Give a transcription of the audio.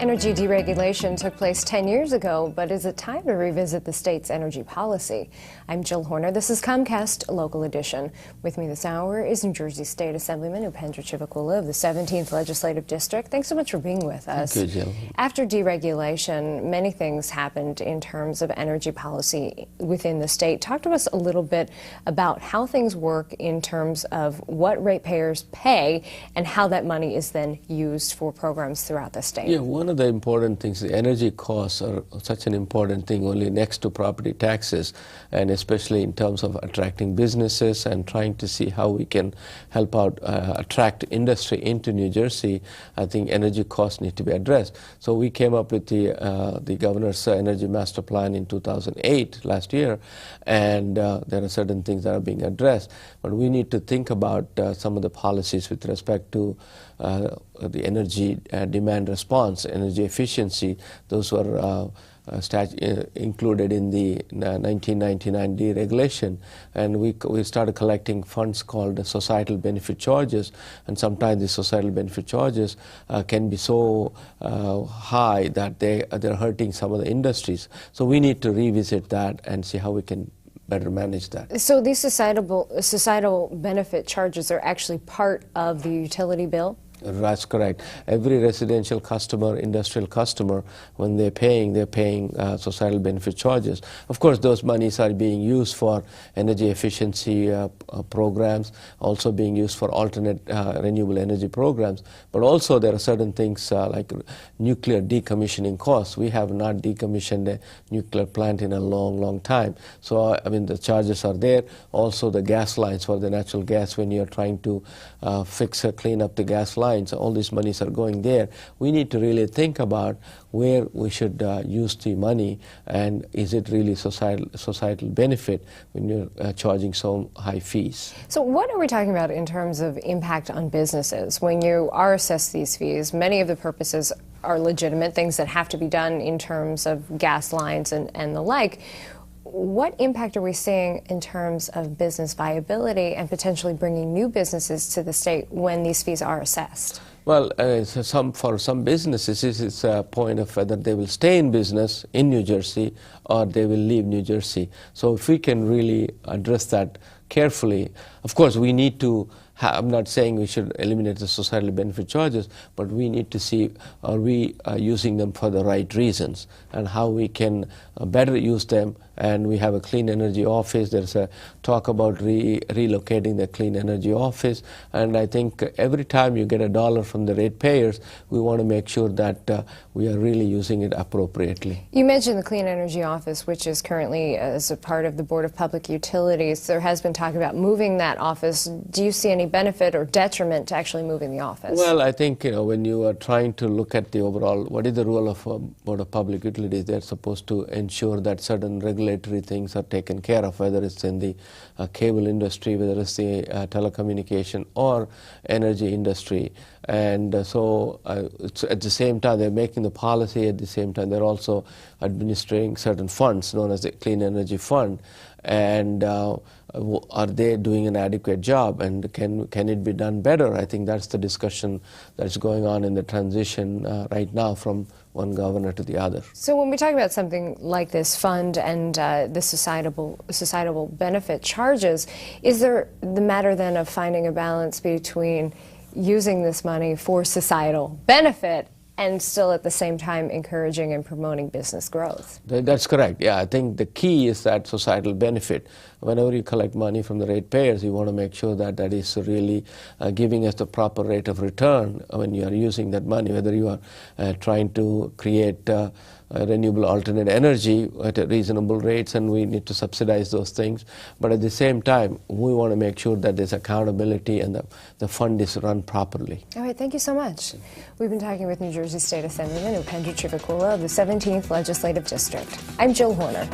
Energy deregulation took place 10 years ago, but is it time to revisit the state's energy policy? I'm Jill Horner. This is Comcast Local Edition. With me this hour is New Jersey State Assemblyman Upendra Chivukula of the 17th Legislative District. Thanks so much for being with us. Thank you, Jill. After deregulation, many things happened in terms of energy policy within the state. Talk to us a little bit about how things work in terms of what ratepayers pay and how that money is then used for programs throughout the state. Yeah, one of the important things, the energy costs are such an important thing, only next to property taxes, and especially in terms of attracting businesses and trying to see how we can help out attract industry into New Jersey. I think energy costs need to be addressed. So we came up with the Governor's Energy Master Plan in 2008, last year, and there are certain things that are being addressed. But we need to think about some of the policies with respect to the energy demand response, energy efficiency. Those were included in the 1999 deregulation, and we started collecting funds called societal benefit charges, and sometimes the societal benefit charges can be so high that they're hurting some of the industries. So we need to revisit that and see how we can better manage that. So these societal benefit charges are actually part of the utility bill? That's correct. Every residential customer, industrial customer, when they're paying societal benefit charges. Of course, those monies are being used for energy efficiency programs, also being used for alternate renewable energy programs. But also there are certain things like nuclear decommissioning costs. We have not decommissioned a nuclear plant in a long, long time. So, I mean, the charges are there. Also, the gas lines for the natural gas, when you're trying to clean up the gas lines, all these monies are going there. We need to really think about where we should use the money, and is it really societal benefit when you're charging so high fees. So what are we talking about in terms of impact on businesses? When you are assessed these fees, many of the purposes are legitimate, things that have to be done in terms of gas lines and the like. What impact are we seeing in terms of business viability and potentially bringing new businesses to the state when these fees are assessed? Well, for some businesses, it's a point of whether they will stay in business in New Jersey or they will leave New Jersey. So if we can really address that carefully, of course, we need to I'm not saying we should eliminate the societal benefit charges, but we need to see, are we using them for the right reasons and how we can better use them. And we have a clean energy office. There's a talk about relocating the clean energy office. And I think every time you get a dollar from the ratepayers, we want to make sure that we are really using it appropriately. You mentioned the clean energy office, which is currently as a part of the Board of Public Utilities. There has been talk about moving that office. Do you see any benefit or detriment to actually moving the office? Well, I think, when you are trying to look at the overall, what is the role of Board of Public Utilities? They're supposed to ensure that certain regulatory things are taken care of, whether it's in the cable industry, whether it's the telecommunication or energy industry. And so it's at the same time they're making the policy, at the same time they're also administering certain funds known as the Clean Energy Fund. And are they doing an adequate job, and can it be done better? I think that's the discussion that's going on in the transition right now from one governor to the other. So when we talk about something like this fund and the societal benefit charges, is there the matter then of finding a balance between using this money for societal benefit and still at the same time encouraging and promoting business growth? That's correct. Yeah, I think the key is that societal benefit. Whenever you collect money from the ratepayers, you want to make sure that that is really giving us the proper rate of return when you are using that money, whether you are trying to create renewable alternate energy at reasonable rates, and we need to subsidize those things. But at the same time, we want to make sure that there's accountability and the fund is run properly. All right, thank you so much. We've been talking with New Jersey State Assemblyman Upendra Chivukula of the 17th Legislative District. I'm Jill Horner.